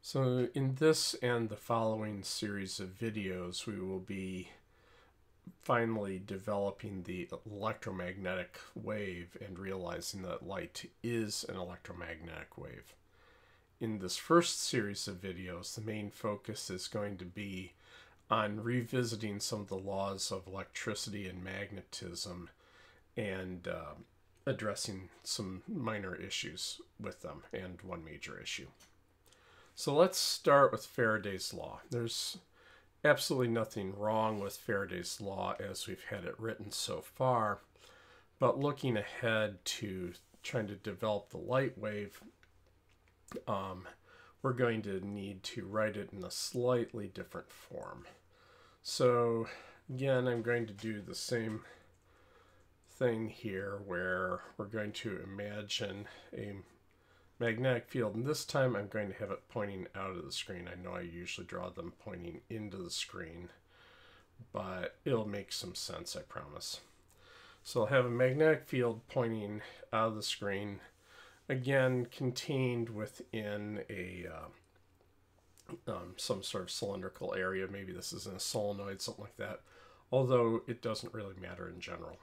So in this and the following series of videos, we will be finally developing the electromagnetic wave and realizing that light is an electromagnetic wave. In this first series of videos, the main focus is going to be on revisiting some of the laws of electricity and magnetism and addressing some minor issues with them and one major issue. So let's start with Faraday's law. There's absolutely nothing wrong with Faraday's law as we've had it written so far, but looking ahead to trying to develop the light wave, we're going to need to write it in a slightly different form. So again, I'm going to do the same thing here where we're going to imagine a magnetic field, and this time I'm going to have it pointing out of the screen. I know I usually draw them pointing into the screen, but it'll make some sense, I promise. So I'll have a magnetic field pointing out of the screen, again contained within a some sort of cylindrical area. Maybe this is in a solenoid, something like that, although it doesn't really matter in general.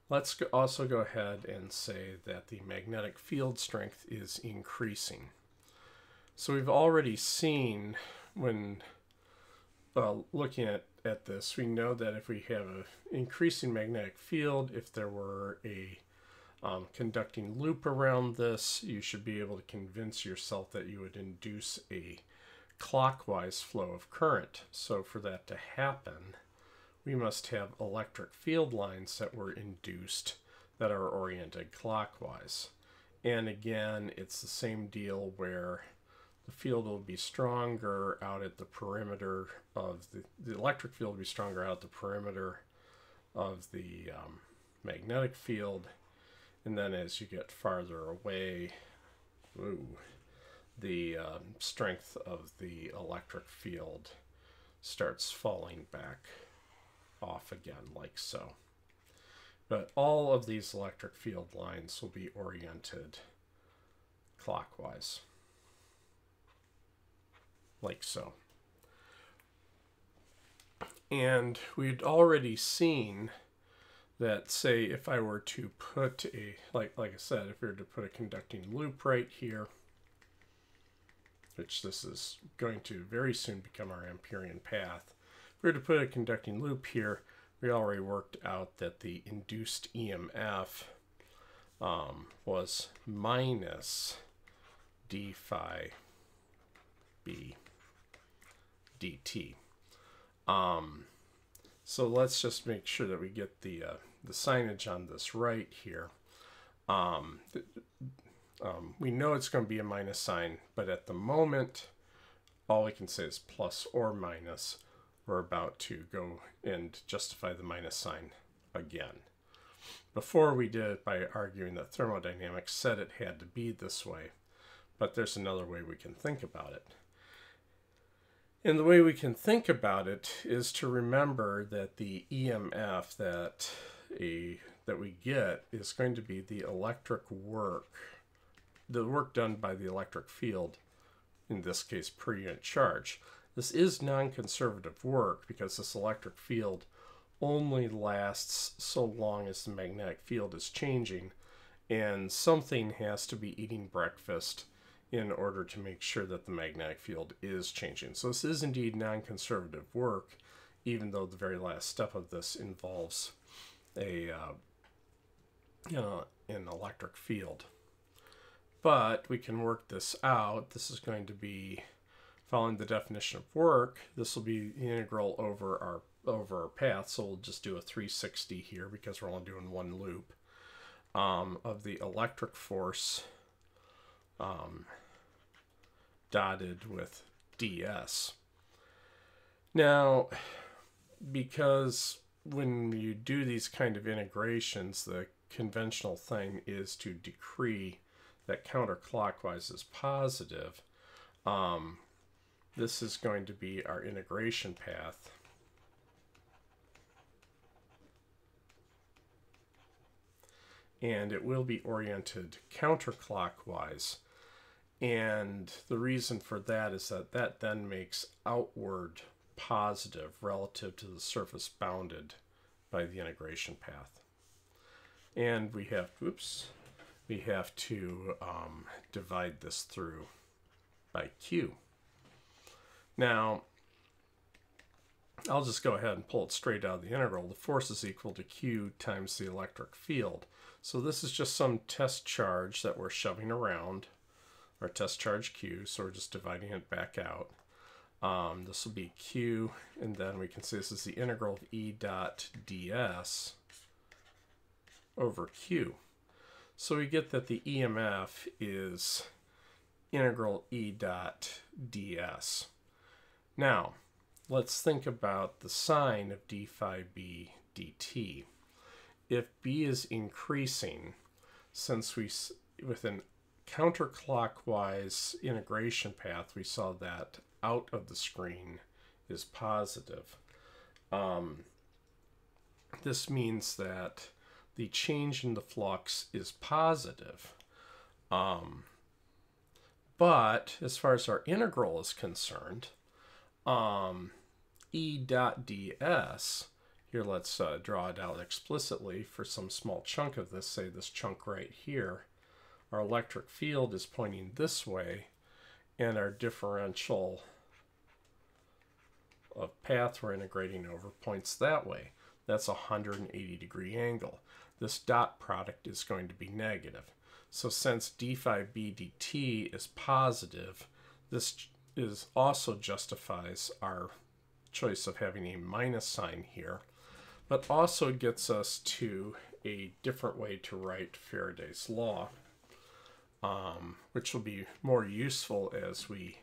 Let's also go ahead and say that the magnetic field strength is increasing. So we've already seen when looking at this, we know that if we have an increasing magnetic field, if there were a conducting loop around this, you should be able to convince yourself that you would induce a clockwise flow of current. So for that to happen, we must have electric field lines that were induced that are oriented clockwise. And again, it's the same deal where the field will be stronger out at the perimeter of the electric field will be stronger out at the perimeter of the magnetic field. And then as you get farther away, the strength of the electric field starts falling back off again, like so. But all of these electric field lines will be oriented clockwise, like so. And we'd already seen that, say, if I were to put a, like I said, if we were to put a conducting loop right here, which this is going to very soon become our Amperian path, if we were to put a conducting loop here, we already worked out that the induced EMF was minus d phi b dt. So let's just make sure that we get the signage on this right here. We know it's going to be a minus sign, but at the moment, all we can say is plus or minus. We're about to go and justify the minus sign again. Before we did it by arguing that thermodynamics said it had to be this way, but there's another way we can think about it. And the way we can think about it is to remember that the EMF that we get is going to be the electric work, the work done by the electric field, in this case per unit charge. This is non-conservative work because this electric field only lasts so long as the magnetic field is changing, and something has to be eating breakfast in order to make sure that the magnetic field is changing. So this is indeed non-conservative work, even though the very last step of this involves an electric field. But we can work this out. This is going to be, following the definition of work, this will be the integral over our path, so we'll just do a 360 here because we're only doing one loop, of the electric force dotted with ds. Now, because when you do these kind of integrations, the conventional thing is to decree that counterclockwise is positive. This is going to be our integration path. And it will be oriented counterclockwise. And the reason for that is that that then makes outward positive relative to the surface bounded by the integration path. And we have, we have to divide this through by Q. Now, I'll just go ahead and pull it straight out of the integral. The force is equal to Q times the electric field. So this is just some test charge that we're shoving around, our test charge Q, so we're just dividing it back out. This will be Q, and then we can say this is the integral of E dot ds over Q. So we get that the EMF is integral E dot ds. Now, let's think about the sign of d phi b dt. If b is increasing, since with an counterclockwise integration path, we saw that out of the screen is positive. This means that the change in the flux is positive. But as far as our integral is concerned, E dot ds, here let's draw it out explicitly for some small chunk of this, say this chunk right here. Our electric field is pointing this way, and our differential of path we're integrating over points that way. That's a 180-degree angle. This dot product is going to be negative. So since d phi b dt is positive, this also justifies our choice of having a minus sign here, but also gets us to a different way to write Faraday's law, which will be more useful as we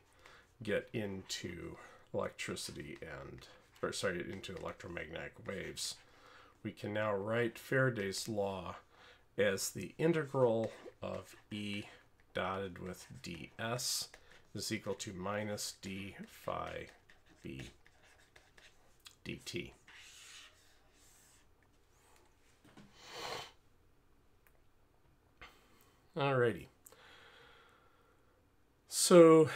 get into electricity into electromagnetic waves. We can now write Faraday's law as the integral of E dotted with ds is equal to minus d phi b dt. Alrighty. So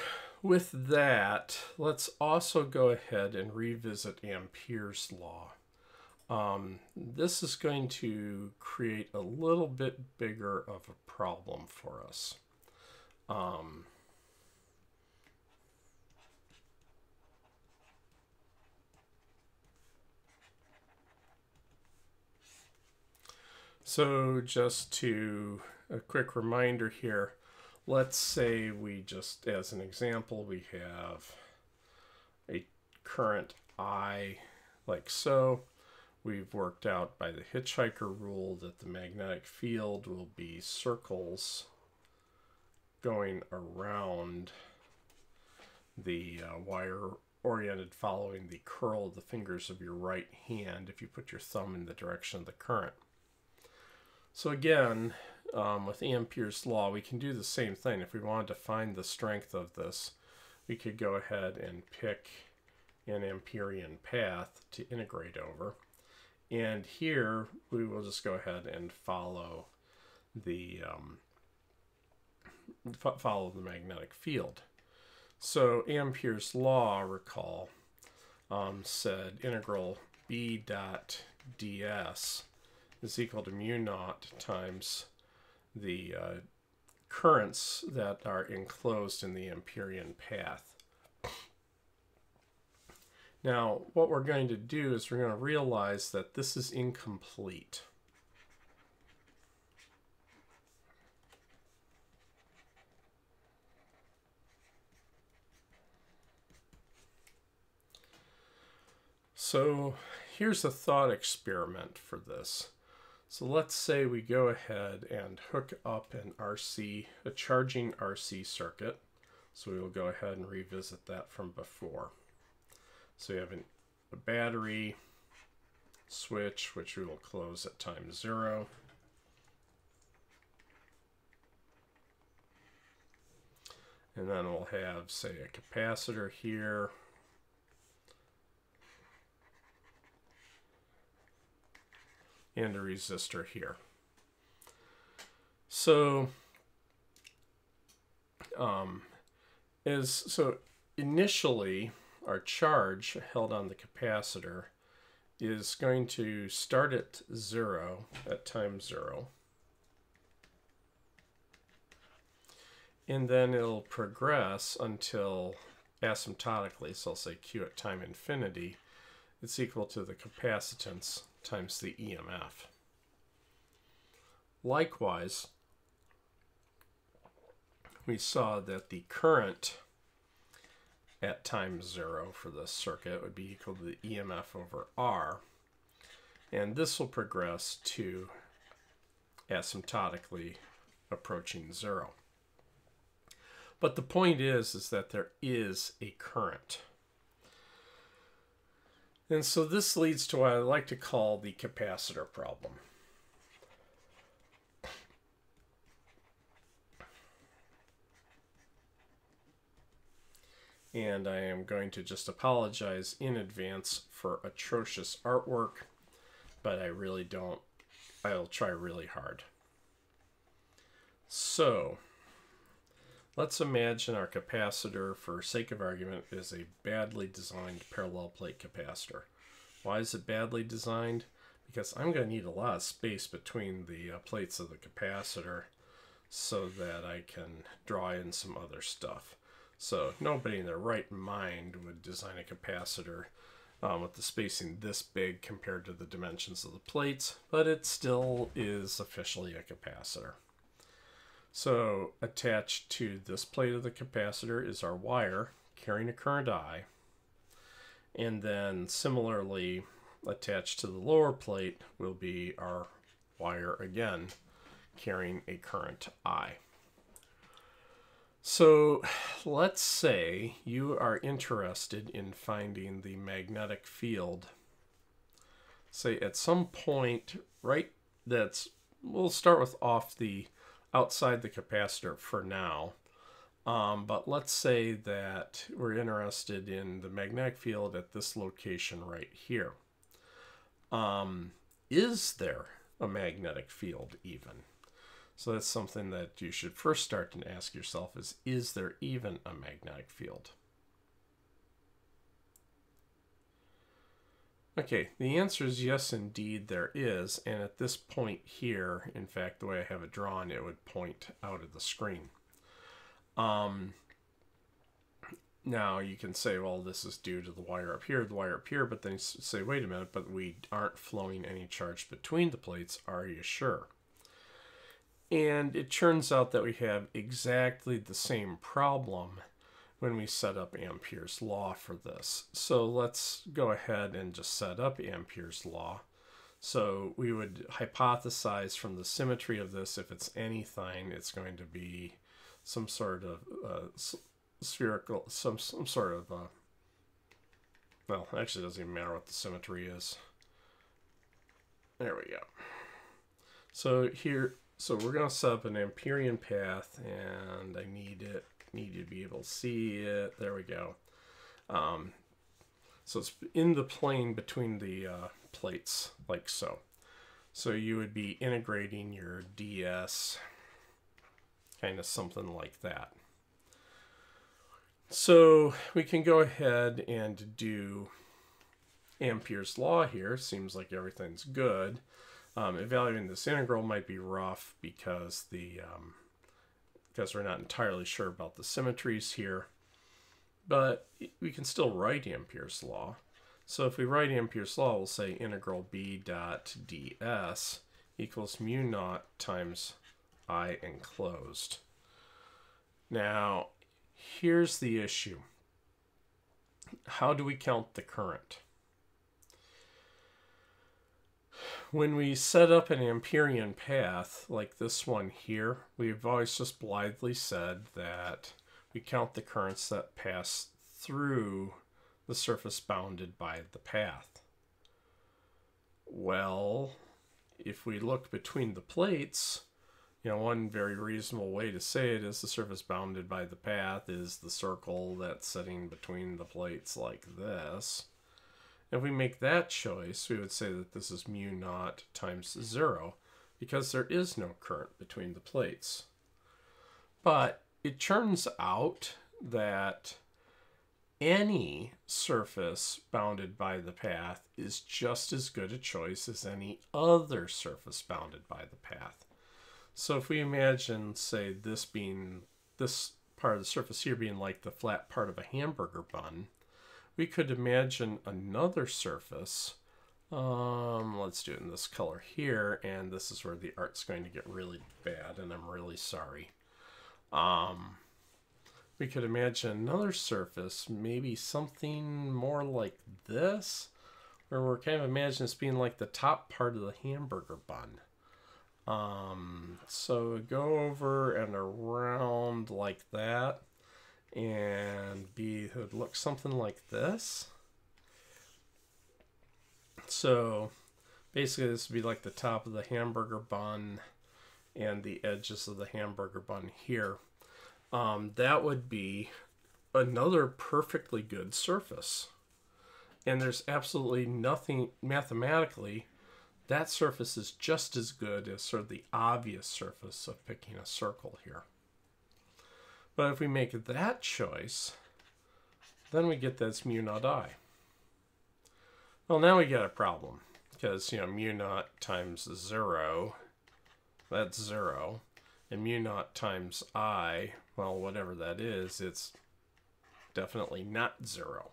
with that, let's also go ahead and revisit Ampere's law. This is going to create a little bit bigger of a problem for us. So just a quick reminder here, let's say we just, as an example, we have a current I like so. We've worked out by the hitchhiker rule that the magnetic field will be circles going around the wire oriented following the curl of the fingers of your right hand if you put your thumb in the direction of the current. So again, with Ampere's law, we can do the same thing. If we wanted to find the strength of this, we could go ahead and pick an Amperian path to integrate over. And here, we will just go ahead and follow the magnetic field. So Ampere's law, recall, said integral B dot ds is equal to mu naught times the currents that are enclosed in the Amperian path. Now, what we're going to do is we're going to realize that this is incomplete. So here's a thought experiment for this. So let's say we go ahead and hook up a charging RC circuit. So we will go ahead and revisit that from before. So we have a battery switch, which we will close at time 0. And then we'll have, say, a capacitor here. And a resistor here. So is, so initially our charge held on the capacitor is going to start at 0 at time 0. And then it'll progress until asymptotically, so I'll say Q at time infinity, it's equal to the capacitance times the EMF. Likewise, we saw that the current at time 0 for this circuit would be equal to the EMF over R, and this will progress to asymptotically approaching 0. But the point is that there is a current. And so this leads to what I like to call the capacitor problem. And I am going to just apologize in advance for atrocious artwork, but I really don't, I'll try really hard. So, let's imagine our capacitor, for sake of argument, is a badly designed parallel plate capacitor. Why is it badly designed? Because I'm going to need a lot of space between the plates of the capacitor so that I can draw in some other stuff. So nobody in their right mind would design a capacitor with the spacing this big compared to the dimensions of the plates, but it still is officially a capacitor. So attached to this plate of the capacitor is our wire carrying a current I, and then similarly attached to the lower plate will be our wire again carrying a current I. So let's say you are interested in finding the magnetic field, say at some point, right, we'll start with outside the capacitor for now, but let's say that we're interested in the magnetic field at this location right here. Is there a magnetic field even? So that's something that you should first start to ask yourself is there even a magnetic field? Okay, the answer is yes, indeed there is. And at this point here, in fact, the way I have it drawn, it would point out of the screen. Now you can say, well, this is due to the wire up here, but then you say, wait a minute, but we aren't flowing any charge between the plates, are you sure? And it turns out that we have exactly the same problem when we set up Ampere's law for this. So let's go ahead and just set up Ampere's law. So we would hypothesize from the symmetry of this, if it's anything, it's going to be some sort of spherical, some sort of, well, actually it doesn't even matter what the symmetry is. There we go. So here, so we're going to set up an Amperian path, and I need you to be able to see it. There we go. So it's in the plane between the plates, like so. So you would be integrating your ds, kind of something like that. So we can go ahead and do Ampere's law here. Seems like everything's good. Evaluating this integral might be rough because because we're not entirely sure about the symmetries here, but we can still write Ampere's law. So if we write Ampere's law, we'll say integral b dot ds equals mu naught times I enclosed. Now, here's the issue. How do we count the current? When we set up an Amperian path like this one here, we've always just blithely said that we count the currents that pass through the surface bounded by the path. Well, if we look between the plates, one very reasonable way to say it is the surface bounded by the path is the circle that's sitting between the plates like this. If we make that choice, we would say that this is mu naught times 0, because there is no current between the plates. But it turns out that any surface bounded by the path is just as good a choice as any other surface bounded by the path. So if we imagine, say, this part of the surface here being like the flat part of a hamburger bun, we could imagine another surface. Let's do it in this color here, and this is where the art's going to get really bad, and I'm really sorry. We could imagine another surface, maybe something more like this, where we're kind of imagining this being like the top part of the hamburger bun. So go over and around like that, and it would look something like this. So basically this would be like the top of the hamburger bun and the edges of the hamburger bun here. That would be another perfectly good surface. And there's absolutely nothing mathematically. That surface is just as good as sort of the obvious surface of picking a circle here. But if we make that choice, then we get that's mu naught I. Well, now we get a problem, because, mu naught times 0, that's 0. And mu naught times I, well, whatever that is, it's definitely not 0.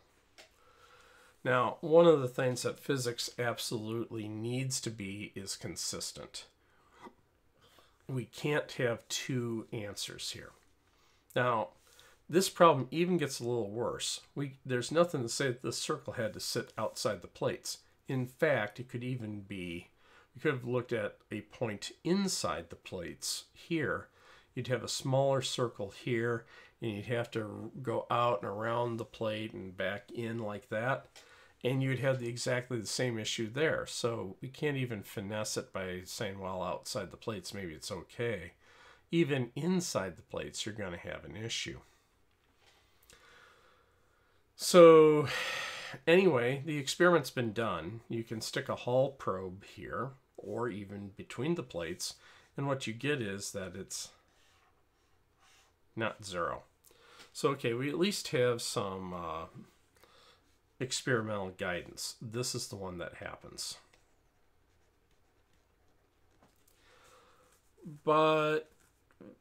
Now, one of the things that physics absolutely needs to be is consistent. We can't have two answers here. Now, this problem even gets a little worse. There's nothing to say that this circle had to sit outside the plates. In fact, it could even be, we could have looked at a point inside the plates here. You'd have a smaller circle here, and you'd have to go out and around the plate and back in like that. And you'd have exactly the same issue there. So we can't even finesse it by saying, well, outside the plates, maybe it's okay. Even inside the plates, you're going to have an issue. So anyway, the experiment's been done. You can stick a Hall probe here, or even between the plates, and what you get is that it's not 0. So, okay, we at least have some experimental guidance. This is the one that happens. But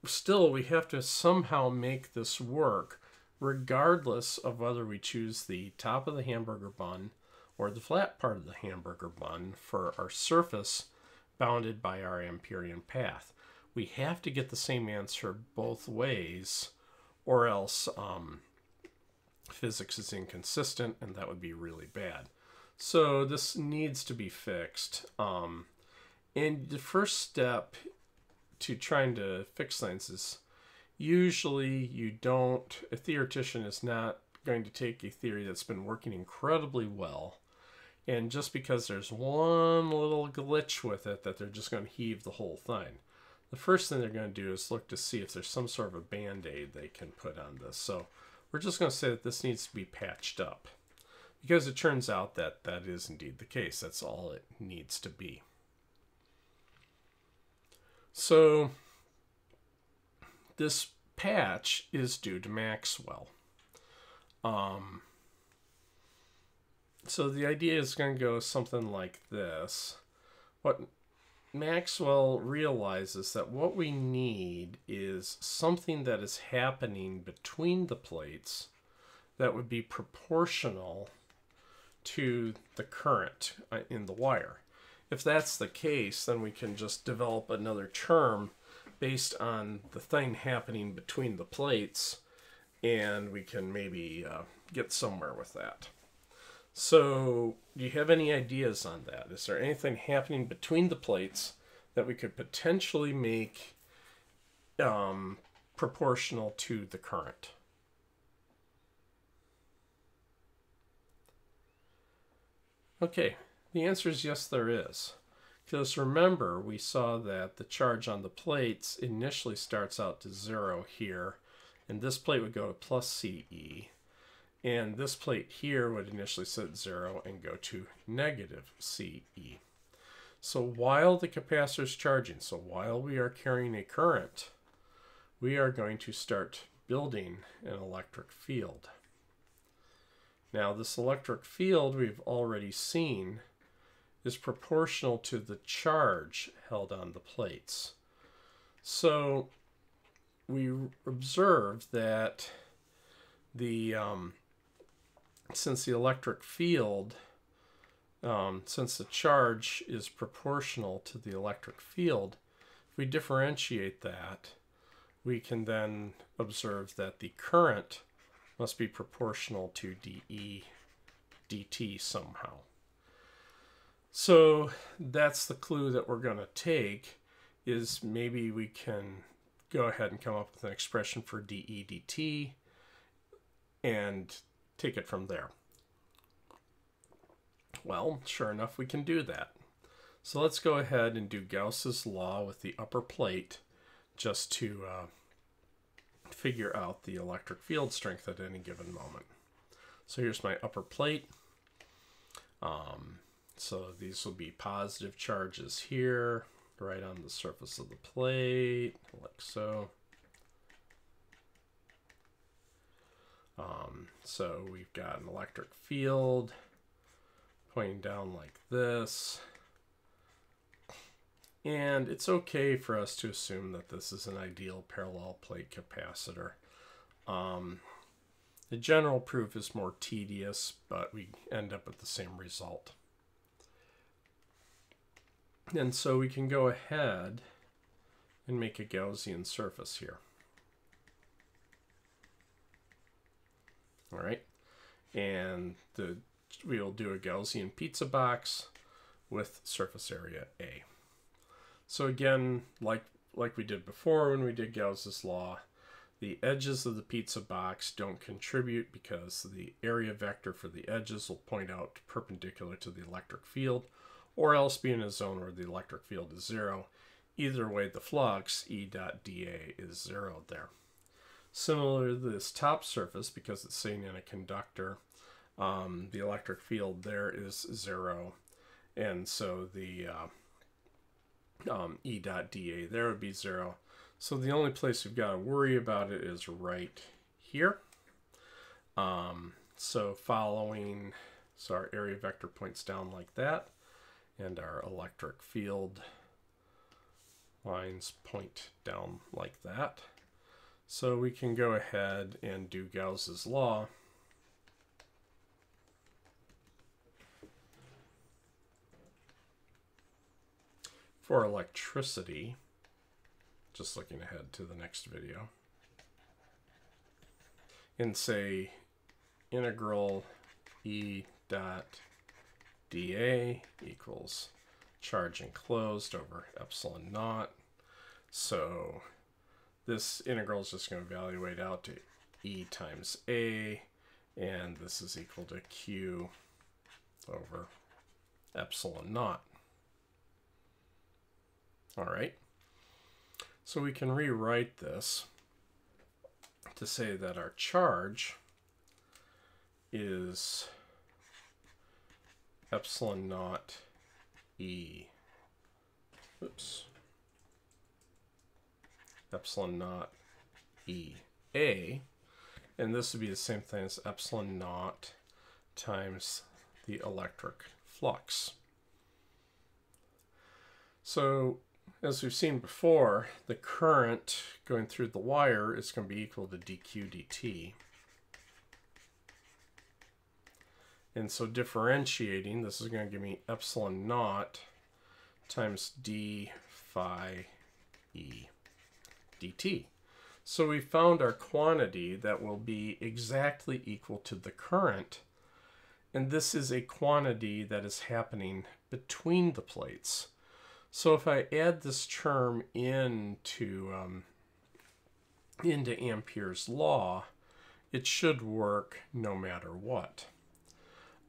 still, we have to somehow make this work, regardless of whether we choose the top of the hamburger bun or the flat part of the hamburger bun for our surface bounded by our Amperian path. We have to get the same answer both ways, or else physics is inconsistent, and that would be really bad. So this needs to be fixed. And the first step to trying to fix things is usually a theoretician is not going to take a theory that's been working incredibly well, and just because there's one little glitch with it, that they're just going to heave the whole thing. The first thing they're going to do is look to see if there's some sort of a band-aid they can put on this. So we're just going to say that this needs to be patched up, because it turns out that that is indeed the case. That's all it needs to be. So this patch is due to Maxwell. So the idea is going to go something like this. What Maxwell realizes that what we need is something that is happening between the plates that would be proportional to the current in the wire. If that's the case, then we can just develop another term based on the thing happening between the plates, and we can maybe get somewhere with that. So, do you have any ideas on that? Is there anything happening between the plates that we could potentially make proportional to the current? Okay, the answer is yes, there is. Because remember, we saw that the charge on the plates initially starts out to 0 here, and this plate would go to plus CE. And this plate here would initially sit at 0 and go to negative CE. So while the capacitor is charging, so while we are carrying a current, we are going to start building an electric field. Now, this electric field we've already seen is proportional to the charge held on the plates. So we observe that since the electric field, since the charge is proportional to the electric field, if we differentiate that, we can then observe that the current must be proportional to dE dt somehow. So that's the clue that we're going to take, is maybe we can go ahead and come up with an expression for dE dt and take it from there. Well, sure enough, we can do that. So let's go ahead and do Gauss's law with the upper plate just to figure out the electric field strength at any given moment. So here's my upper plate. So these will be positive charges here, right on the surface of the plate, like so. So we've got an electric field pointing down like this. And it's okay for us to assume that this is an ideal parallel plate capacitor. The general proof is more tedious, but we end up with the same result. And so we can go ahead and make a Gaussian surface here. All right, and we'll do a Gaussian pizza box with surface area A. So again, like we did before when we did Gauss's law, the edges of the pizza box don't contribute because the area vector for the edges will point out perpendicular to the electric field, or else be in a zone where the electric field is zero. Either way, the flux, E dot dA, is zero there. Similar to this top surface, because it's sitting in a conductor, the electric field there is zero, and so the E dot dA there would be zero. So the only place we've got to worry about it is right here. So our area vector points down like that, and our electric field lines point down like that. So we can go ahead and do Gauss's law. For electricity, just looking ahead to the next video, and say integral E dot dA equals charge enclosed over epsilon naught. So this integral is just going to evaluate out to E times A, and this is equal to Q over epsilon naught. All right, so we can rewrite this to say that our charge is epsilon naught E, epsilon naught EA, and this would be the same thing as epsilon naught times the electric flux. So as we've seen before, the current going through the wire is going to be equal to dq dt. And so differentiating, this is going to give me epsilon naught times d phi e dt. So we found our quantity that will be exactly equal to the current. And this is a quantity that is happening between the plates. So if I add this term into Ampere's law, it should work no matter what.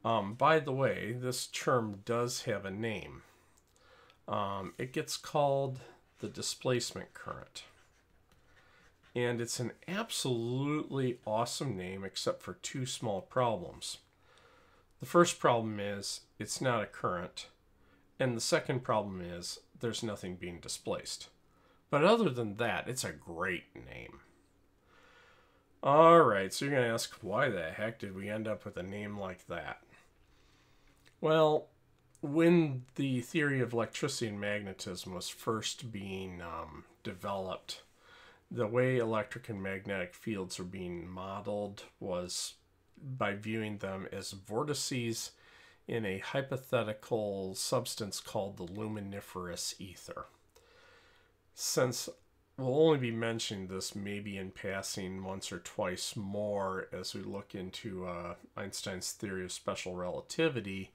By the way, this term does have a name. It gets called the displacement current. And it's an absolutely awesome name except for two small problems. The first problem is it's not a current. And the second problem is there's nothing being displaced. But other than that, it's a great name. Alright, so you're going to ask, why the heck did we end up with a name like that? Well, when the theory of electricity and magnetism was first being developed, the way electric and magnetic fields were being modeled was by viewing them as vortices in a hypothetical substance called the luminiferous ether. Since we'll only be mentioning this maybe in passing once or twice more as we look into Einstein's theory of special relativity,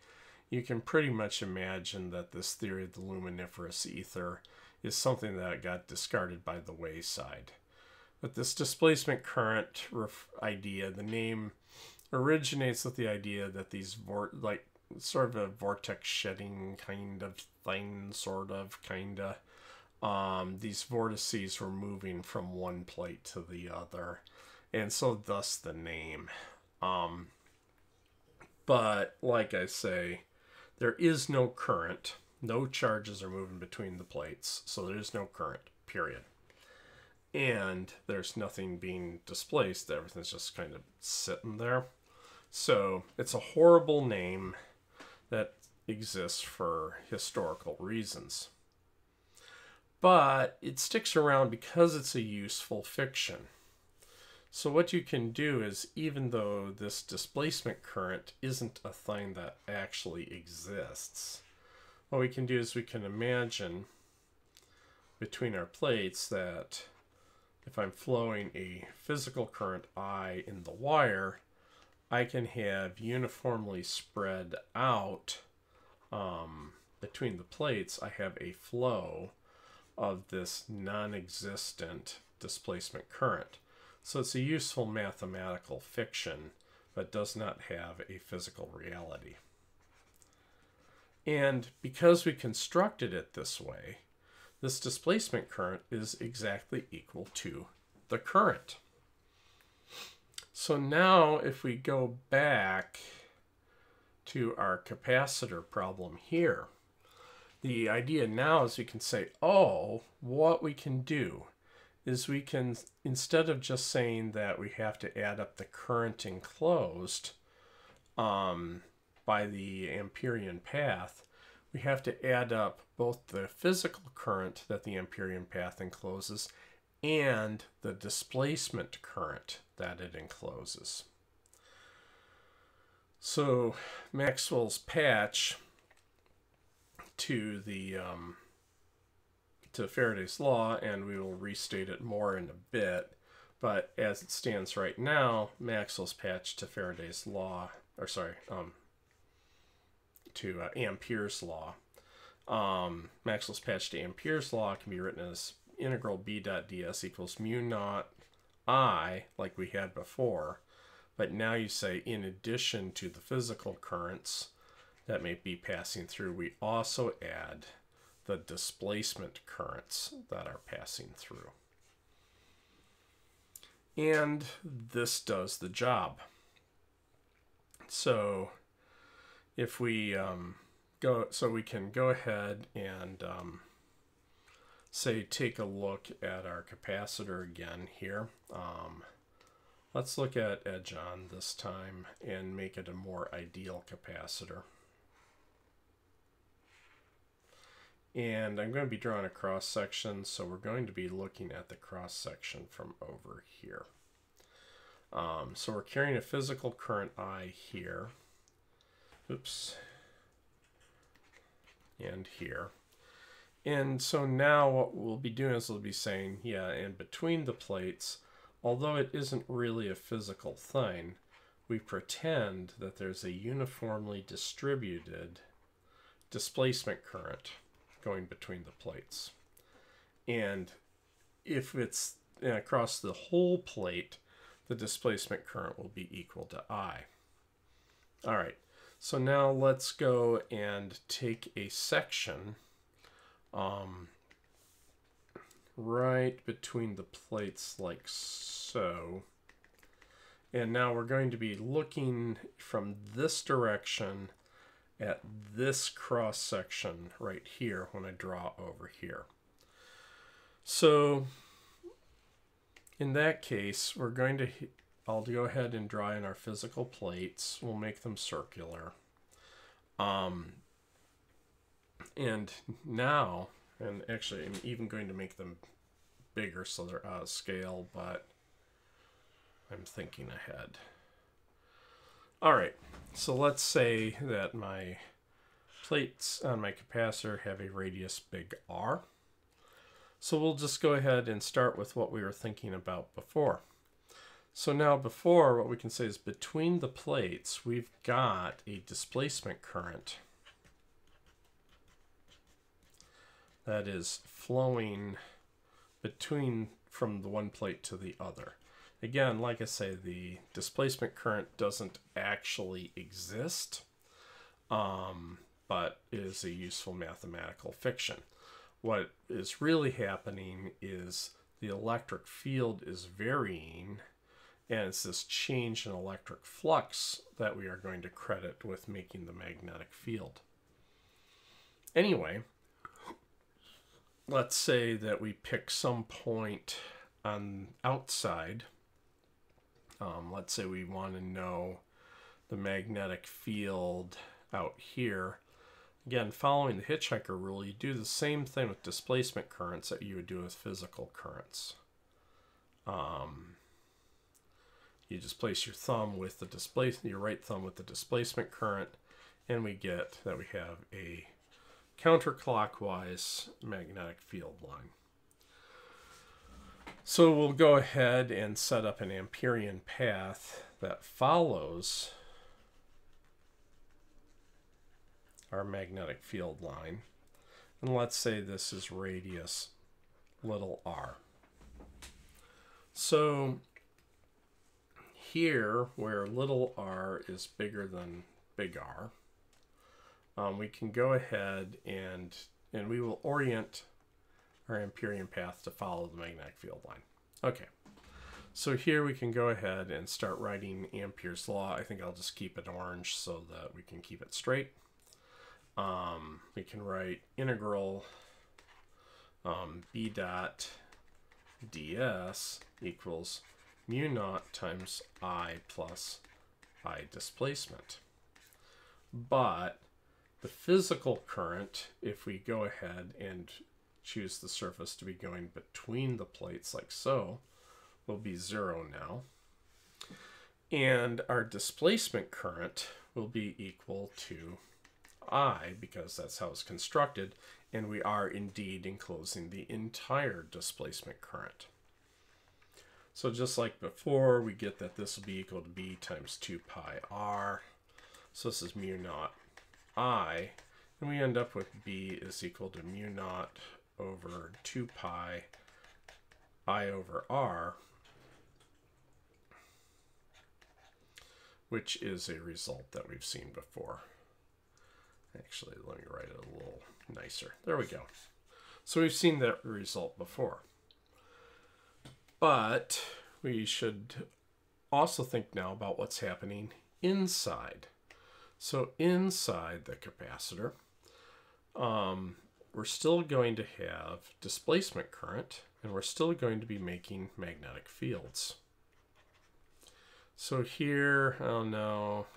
you can pretty much imagine that this theory of the luminiferous ether is something that got discarded by the wayside. But this displacement current idea, the name originates with the idea that these sort of a vortex shedding kind of thing, these vortices were moving from one plate to the other, and so thus the name. But like I say, there is no current. No charges are moving between the plates, so there is no current, period. And there's nothing being displaced. Everything's just kind of sitting there. So it's a horrible name that exists for historical reasons. But it sticks around because it's a useful fiction. So what you can do is, even though this displacement current isn't a thing that actually exists, what we can do is we can imagine between our plates that if I'm flowing a physical current I in the wire, I can have uniformly spread out between the plates, I have a flow of this non-existent displacement current. So it's a useful mathematical fiction, but does not have a physical reality. And because we constructed it this way, this displacement current is exactly equal to the current. So now if we go back to our capacitor problem here, the idea now is we can say, oh, what we can do is we can, instead of just saying that we have to add up the current enclosed by the Amperian path, we have to add up both the physical current that the Amperian path encloses and the displacement current that it encloses. So Maxwell's patch to the to Faraday's law, and we will restate it more in a bit, but as it stands right now, Maxwell's patch to Faraday's law, or sorry, to Ampere's law. Maxwell's patch to Ampere's law can be written as integral b dot ds equals mu naught I, like we had before, but now you say in addition to the physical currents that may be passing through, we also add the displacement currents that are passing through. And this does the job. So if we we can go ahead and say take a look at our capacitor again here. Let's look at edge on this time and make it a more ideal capacitor. And I'm going to be drawing a cross section, so we're going to be looking at the cross section from over here. So we're carrying a physical current I here. Oops. And here. And so now what we'll be doing is we'll be saying, yeah, and between the plates, although it isn't really a physical thing, we pretend that there's a uniformly distributed displacement current going between the plates. And if it's across the whole plate, the displacement current will be equal to I. All right, so now let's go and take a section right between the plates like so. And now we're going to be looking from this direction at this cross section right here when I draw over here. So in that case, I'll go ahead and draw in our physical plates. We'll make them circular. And now, and actually I'm even going to make them bigger so they're out of scale, but I'm thinking ahead. All right, so let's say that my plates on my capacitor have a radius big R. So we'll just go ahead and start with what we were thinking about before. So now before, what we can say is between the plates, we've got a displacement current that is flowing from the one plate to the other. Again, like I say, the displacement current doesn't actually exist, but is a useful mathematical fiction. What is really happening is the electric field is varying, and it's this change in electric flux that we are going to credit with making the magnetic field. Anyway, let's say that we pick some point on outside. Let's say we want to know the magnetic field out here. Again, following the hitchhiker rule, you do the same thing with displacement currents that you would do with physical currents. You just place your thumb with the your right thumb with the displacement current, and we get that we have a counterclockwise magnetic field line. So we'll go ahead and set up an Amperian path that follows our magnetic field line. And let's say this is radius little r. So here, where little r is bigger than big R, we can go ahead and we will orient our Amperian path to follow the magnetic field line. Okay, so here we can go ahead and start writing Ampere's law. I think I'll just keep it orange so that we can keep it straight. We can write integral b dot ds equals mu naught times I plus I displacement. But the physical current, if we go ahead and choose the surface to be going between the plates like so, will be 0 now. And our displacement current will be equal to I, because that's how it's constructed, and we are indeed enclosing the entire displacement current. So just like before, we get that this will be equal to b times 2 pi r. So this is mu naught I, and we end up with b is equal to mu naught over 2 pi I over r, which is a result that we've seen before. Actually, let me write it a little nicer. There we go. So we've seen that result before. But we should also think now about what's happening inside. So inside the capacitor, we're still going to have displacement current, and we're still going to be making magnetic fields. So here, oh no,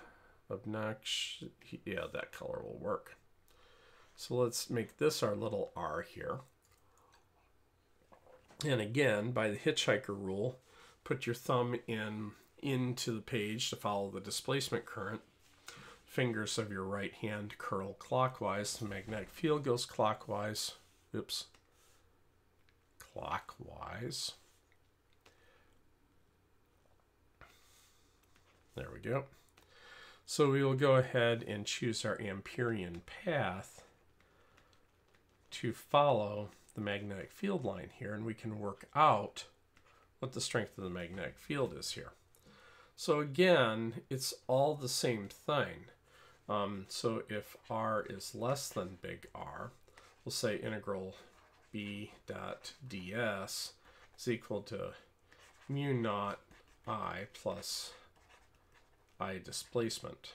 obnoxious, yeah, that color will work. So let's make this our little r here. And again, by the hitchhiker rule, put your thumb into the page to follow the displacement current. Fingers of your right hand curl clockwise. The magnetic field goes clockwise. Oops. Clockwise. There we go. So we will go ahead and choose our Amperian path to follow the magnetic field line here, and we can work out what the strength of the magnetic field is here. So again, it's all the same thing. So if r is less than big R, we'll say integral b dot ds is equal to mu naught I plus I displacement.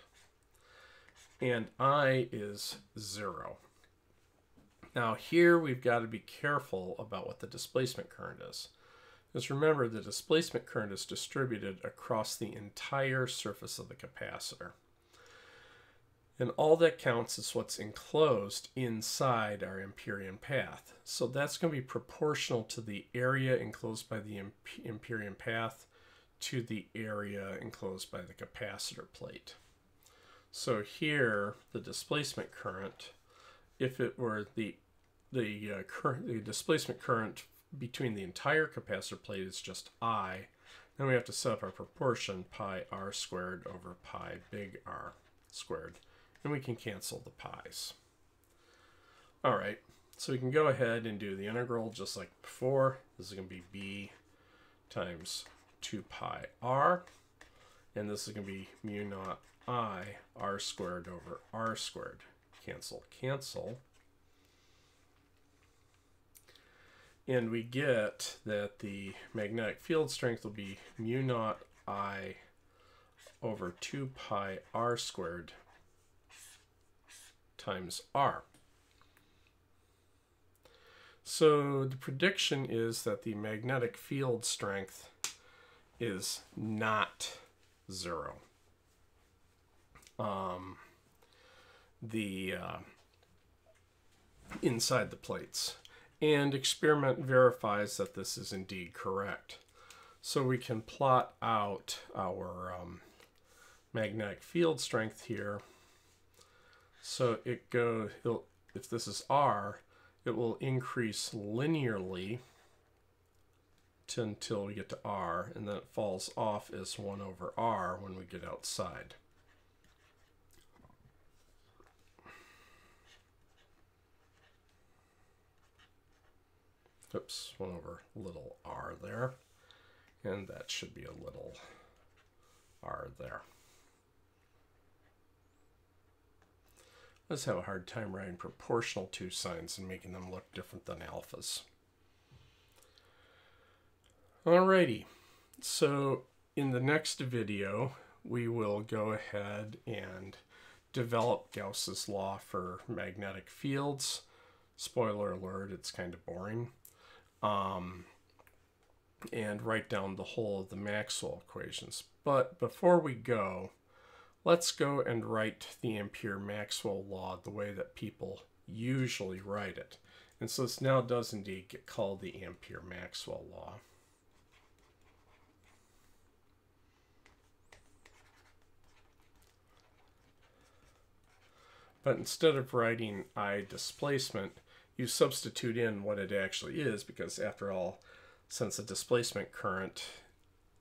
And I is 0. Now here we've got to be careful about what the displacement current is. Because remember, the displacement current is distributed across the entire surface of the capacitor. And all that counts is what's enclosed inside our Amperian path. So that's going to be proportional to the area enclosed by the Amperian path to the area enclosed by the capacitor plate. So here, the displacement current, if it were the displacement current between the entire capacitor plate is just I, then we have to set up our proportion pi r squared over pi big R squared. And we can cancel the pi's. All right, so we can go ahead and do the integral just like before. This is going to be b times 2 pi r, and this is going to be mu naught I r squared over r squared. Cancel, cancel. And we get that the magnetic field strength will be mu naught I over 2 pi r squared times r. So the prediction is that the magnetic field strength is not 0. Inside the plates. And experiment verifies that this is indeed correct. So we can plot out our magnetic field strength here. So it goes, if this is R, it will increase linearly until we get to R, and then it falls off as 1 over R when we get outside. Oops, 1 over little r there, and that should be a little r there. Let's have a hard time writing proportional to signs and making them look different than alphas. Alrighty, so in the next video, we will go ahead and develop Gauss's law for magnetic fields. Spoiler alert, it's kind of boring. And write down the whole of the Maxwell equations. But before we go, let's go and write the Ampère-Maxwell Law the way that people usually write it. And so this now does indeed get called the Ampère-Maxwell Law. But instead of writing I displacement, you substitute in what it actually is, because after all, since the displacement current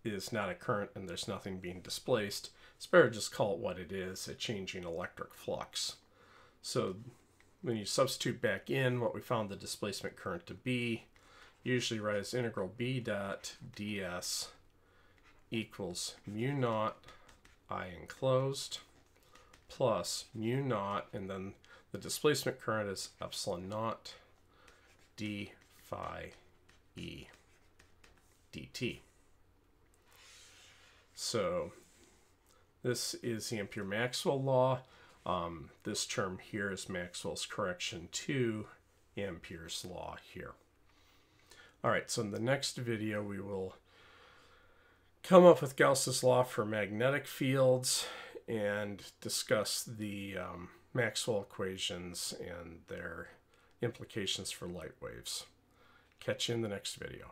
is not a current and there's nothing being displaced, it's better to just call it what it is, a changing electric flux. So when you substitute back in what we found the displacement current to be, usually write as integral b dot ds equals mu naught I enclosed plus mu naught, and then the displacement current is epsilon naught d phi e dt. So this is the Ampère-Maxwell Law. This term here is Maxwell's correction to Ampere's law here. All right, so in the next video we will come up with Gauss's law for magnetic fields and discuss the Maxwell equations and their implications for light waves. Catch you in the next video.